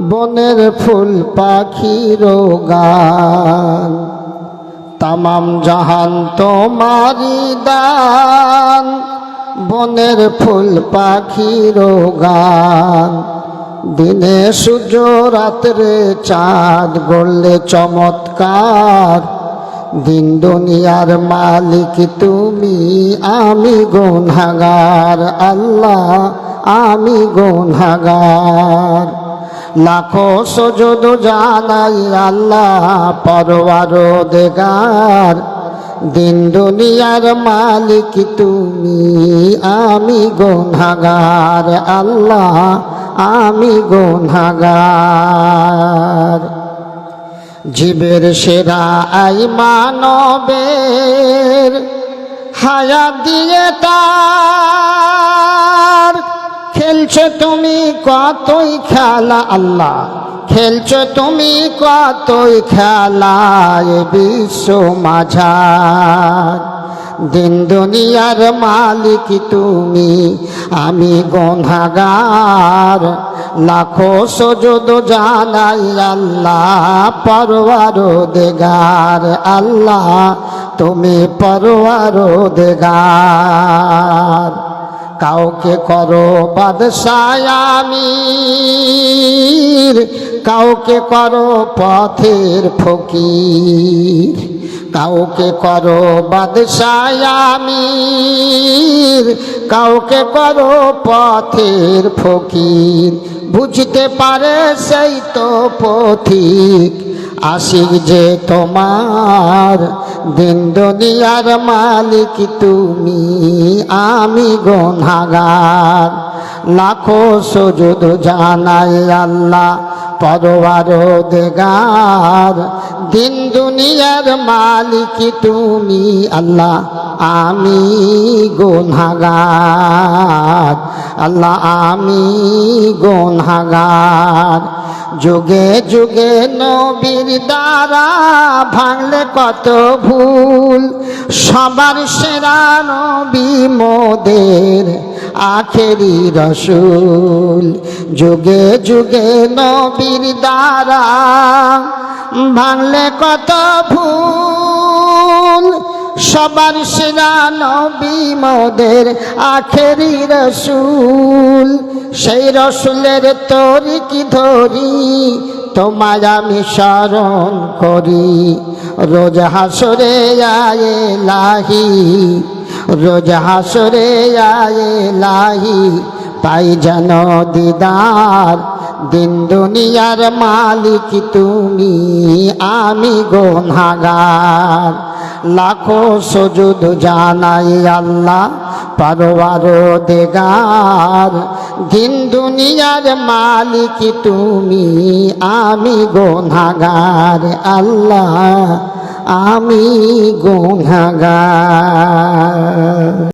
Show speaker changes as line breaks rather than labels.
বনের ফুল পাখির গান। তামাম জাহান তোমারি দান, বনের ফুল পাখির গান। দিনে সূর্য রাত্রে চাঁদ গড়লে চমৎকার। দিন দুনিয়ার মালিক তুমি, আমি গুনাহগার আল্লাহ, আমি গুনাহগার। লাখো সুজুদ জানাই আল্লাহ পরওয়ারদিগার। দিন দুনিয়ার মালিক তুমি, আমি গুনাহগার আল্লাহ, আমি গুনাহগার। জীবের সেরা আই মানবের হায়াত দিয়ে তার। খেলছো তুমি কতই খেলা আল্লাহ, খেলছো তুমি কতই খেলা এ বিশ্ব মাঝার। দিন দুনিয়ার মালিক তুমি, আমি গুনাহগার। লাখো সুজুদ জানাই আল্লাহ পরওয়ারদিগার আল্লাহ, তুমি পরওয়ারদিগার। কাউকে করো বাদশাহ আমির, কাউকে করো পথের ফকির। কাউকে করো বাদশাহ আমির, কাউকে করো পথের ফকির। বুঝতে পারে সেই তো পথিক, আশিক যে তোমার। দিন দুনিয়ার মালিক তুমি, আমি গুনাহগার। লাখো সুজুদ জানাই আল্লাহ পরওয়ারদিগার। দিন দুনিয়ার মালিক তুমি আল্লাহ, আমি গুনাহগার আল্লাহ, আমি গুনাহগার। যুগে যুগে নবীর দ্বারা ভাঙলে কত ভুল। সবার সেরা নবী মোদের আখেরি রসুল। যুগে যুগে নবীর দ্বারা ভাঙলে কত ভুল। সবার সেরা নবী মোদের আখেরি রসুল। সেই রসুলের তরিক ধরি তোমায় আমি স্মরণ করি। রোজ হাসরে আয়ে লাহি, রোজ হাসরে আয়ে লাহি, পাই যেন দিদার। দিন দুনিয়ার মালিক তুমি, আমি গুনাহগার। লাখো সুজুদ জানাই আল্লাহ পরওয়ারদিগার। দিন দুনিয়ার মালিক তুমি, আমি গুনাহগার আল্লাহ, আমি গুনাহগার।